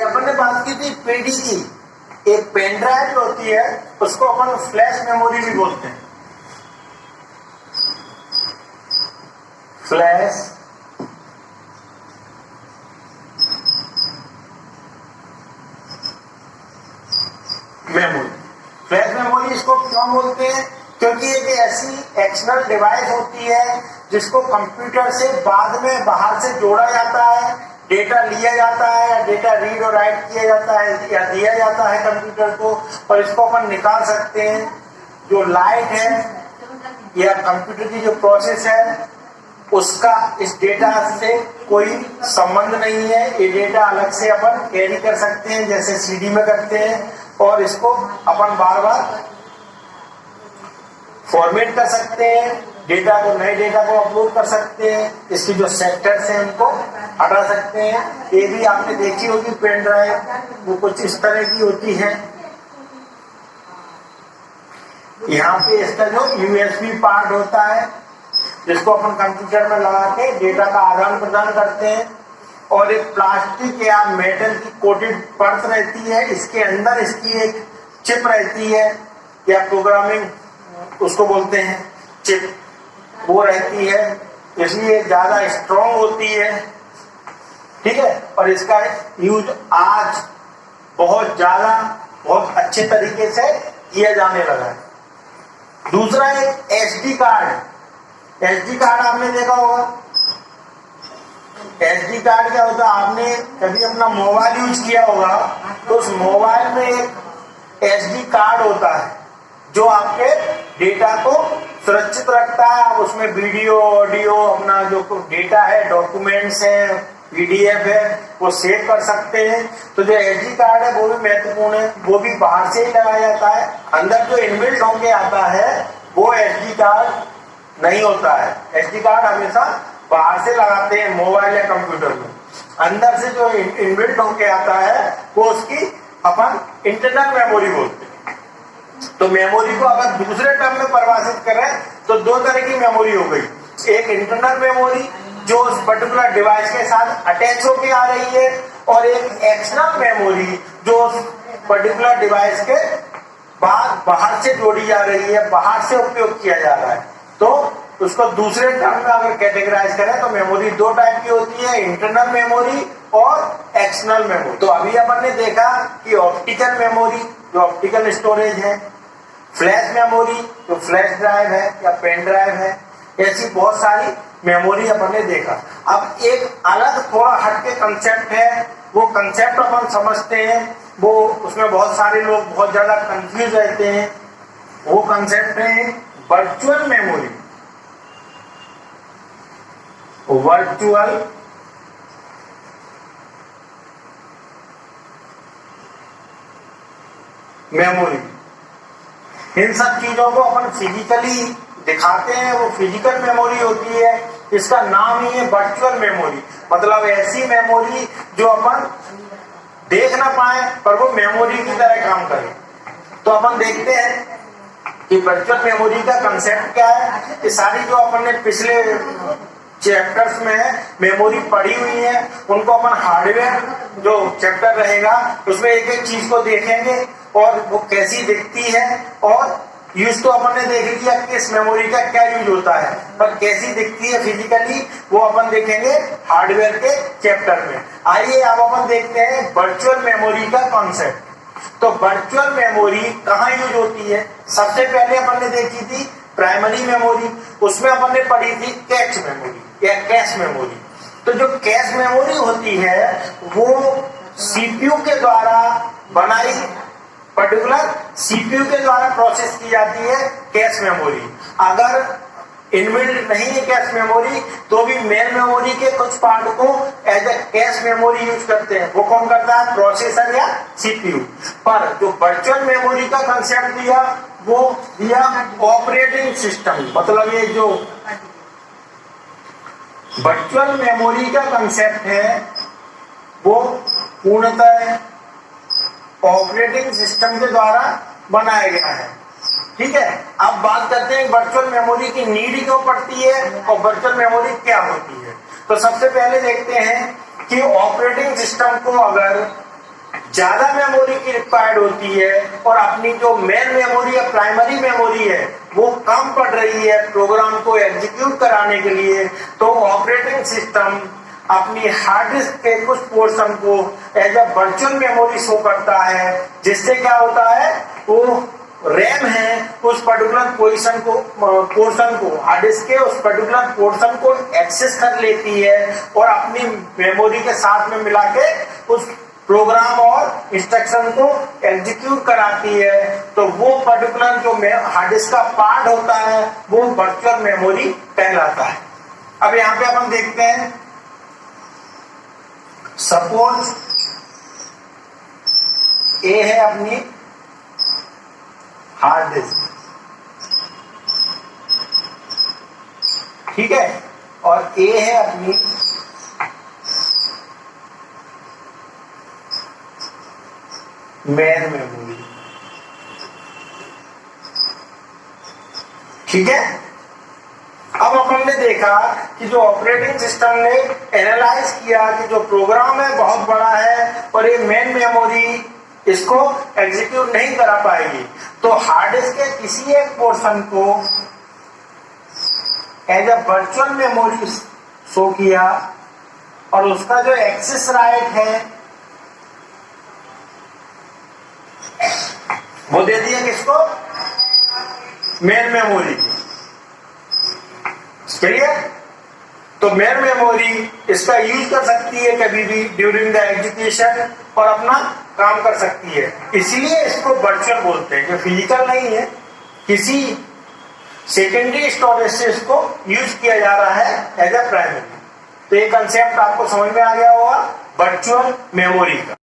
ये अपन ने बात की थी पीडी की। एक पेन ड्राइव जो होती है उसको अपन फ्लैश मेमोरी भी बोलते हैं। Flash memory. फ्लैश मेमोरी इसको क्यों बोलते हैं? क्योंकि एक ऐसी एक्सटर्नल डिवाइस होती है जिसको कंप्यूटर से बाद में बाहर से जोड़ा जाता है, डेटा लिया जाता है या डेटा रीड और राइट किया जाता है या दिया जाता है कंप्यूटर को, और इसको अपन निकाल सकते हैं। जो लाइट है या कंप्यूटर की जो प्रोसेस है उसका इस डेटा से कोई संबंध नहीं है। ये डेटा अलग से अपन कैरी कर सकते हैं जैसे सीडी में करते हैं, और इसको अपन बार बार फॉर्मेट कर सकते हैं, डेटा को नए डेटा को अपलोड कर सकते हैं, इसकी जो सेक्टर्स हैं उनको हटा सकते हैं। ये भी आपने देखी होगी पेन ड्राइव, वो कुछ इस तरह की होती है। यहाँ पे इसका जो यूएसबी पार्ट होता है जिसको अपन कंप्यूटर में लगा के डेटा का आदान प्रदान करते हैं, और एक प्लास्टिक या मेटल की कोटेड परत रहती है, इसके अंदर इसकी एक चिप रहती है या प्रोग्रामिंग उसको बोलते हैं चिप, वो रहती है, इसलिए ज्यादा स्ट्रॉन्ग होती है। ठीक है, और इसका यूज आज बहुत ज्यादा बहुत अच्छे तरीके से किया जाने लगा है। दूसरा एक एसडी कार्ड। एसडी कार्ड आपने देखा होगा। एसडी कार्ड क्या होता है? आपने कभी अपना मोबाइल यूज किया होगा तो उस मोबाइल में एक एसडी कार्ड होता है जो आपके डेटा को सुरक्षित रखता है। आप उसमें वीडियो ऑडियो अपना जो डेटा है, डॉक्यूमेंट्स है, पीडीएफ है, वो सेव कर सकते हैं। तो जो एसडी कार्ड है वो भी महत्वपूर्ण है, वो भी बाहर से ही लगाया जाता है। अंदर जो इनबिल्ट होके आता है वो एसडी कार्ड नहीं होता है। एसडी कार्ड हमेशा बाहर से लगाते हैं मोबाइल या कंप्यूटर में। अंदर से जो इनबिल्ट होके आता है वो उसकी अपन इंटरनल मेमोरी बोलते हैं। तो मेमोरी को अगर दूसरे टर्म में परिभाषित करें तो दो तरह की मेमोरी हो गई। एक इंटरनल मेमोरी जो उस पर्टिकुलर डिवाइस के साथ अटैच होके आ रही है, और एक एक्सटर्नल मेमोरी जो उस पर्टिकुलर डिवाइस के बाद बाहर से जोड़ी जा रही है, बाहर से उपयोग किया जा रहा है। तो उसको दूसरे टर्म में अगर कैटेगराइज करें तो मेमोरी दो टाइप की होती है, इंटरनल मेमोरी और एक्सटर्नल मेमोरी। तो अभी अपन ने देखा कि ऑप्टिकल मेमोरी जो ऑप्टिकल स्टोरेज है, फ्लैश मेमोरी जो फ्लैश ड्राइव है या पेन ड्राइव है, ऐसी बहुत सारी मेमोरी अपन ने देखा। अब एक अलग थोड़ा हटके कंसेप्ट है, वो कंसेप्ट अपन समझते हैं, वो उसमें बहुत सारे लोग बहुत ज्यादा कंफ्यूज रहते हैं। वो कंसेप्ट है वर्चुअल मेमोरी। वर्चुअल मेमोरी, इन सब चीजों को अपन फिजिकली दिखाते हैं, वो फिजिकल मेमोरी होती है। इसका नाम ही है वर्चुअल मेमोरी, मतलब ऐसी मेमोरी जो अपन देख ना पाए पर वो मेमोरी की तरह काम करे। तो अपन देखते हैं कि वर्चुअल मेमोरी का कंसेप्ट क्या है। ये सारी जो अपन ने पिछले चैप्टर्स में मेमोरी पढ़ी हुई है उनको अपन हार्डवेयर जो चैप्टर रहेगा उसमें एक एक चीज को देखेंगे और वो कैसी दिखती है, और यूज तो अपन ने देख लिया कि इस मेमोरी का क्या यूज होता है, पर कैसी दिखती है फिजिकली वो अपन देखेंगे हार्डवेयर के चैप्टर में। आइए अब अपन देखते हैं वर्चुअल मेमोरी का कॉन्सेप्ट। तो वर्चुअल मेमोरी कहाँ यूज होती है? सबसे पहले अपन ने देखी थी प्राइमरी मेमोरी, उसमें अपन ने पढ़ी थी कैश मेमोरी या कैश मेमोरी। तो जो कैश मेमोरी होती है वो सीपीयू के द्वारा बनाई, पर्टिकुलर सीपीयू के द्वारा प्रोसेस की जाती है कैश मेमोरी। अगर इनबिल्ट नहीं है कैश मेमोरी तो भी मेन मेमोरी के कुछ पार्ट को as a cache memory use करते हैं। वो कौन करता है? प्रोसेसर या सीपीयू। पर जो वर्चुअल मेमोरी का कंसेप्ट दिया वो दिया ऑपरेटिंग सिस्टम। मतलब ये जो वर्चुअल मेमोरी का कंसेप्ट है वो पूर्णतः ऑपरेटिंग सिस्टम के द्वारा बनाया गया है। ठीक है, अब बात करते हैं वर्चुअल मेमोरी की नीड क्यों पड़ती है और वर्चुअल मेमोरी क्या होती है। तो सबसे पहले देखते हैं कि ऑपरेटिंग सिस्टम को अगर ज्यादा मेमोरी की रिक्वायर्ड होती है और अपनी जो मेन मेमोरी या प्राइमरी मेमोरी है वो कम पड़ रही है प्रोग्राम को एग्जीक्यूट कराने के लिए, तो ऑपरेटिंग सिस्टम अपनी हार्ड डिस्क के कुछ पोर्शन को as a virtual memory show करता है, जिससे क्या होता है वो रैम है उस पर्टिकुलर पोर्शन को हार्ड डिस्क के उस पर्टिकुलर पोर्शन को एक्सेस कर लेती है और अपनी मेमोरी के साथ में मिला के उस प्रोग्राम और इंस्ट्रक्शन को एग्जीक्यूट कराती है। तो वो पर्टिकुलर जो हार्ड डिस्क का पार्ट होता है वो वर्चुअल मेमोरी कहलाता है। अब यहाँ पे अपन देखते हैं, सपोज ए है अपनी हार्ड डिस्क, ठीक है, और ए है अपनी मेन मेमोरी, ठीक है। अब अपन ने देखा कि जो ऑपरेटिंग सिस्टम ने एनालाइज किया कि जो प्रोग्राम है बहुत बड़ा है और ये मेन मेमोरी इसको एग्जीक्यूट नहीं करा पाएगी, तो हार्ड डिस्क के किसी एक पोर्शन को as a virtual memory show किया और उसका जो एक्सेस राइट है वो दे दिया किसको, मेन मेमोरी को, क्लियर। तो मेन मेमोरी इसका यूज कर सकती है कभी भी ड्यूरिंग द एग्जीक्यूशन और अपना काम कर सकती है, इसीलिए इसको वर्चुअल बोलते हैं, जो फिजिकल नहीं है, किसी सेकेंडरी स्टोरेज से इसको यूज किया जा रहा है एज ए प्राइमरी। तो ये कंसेप्ट आपको समझ में आ गया होगा वर्चुअल मेमोरी का।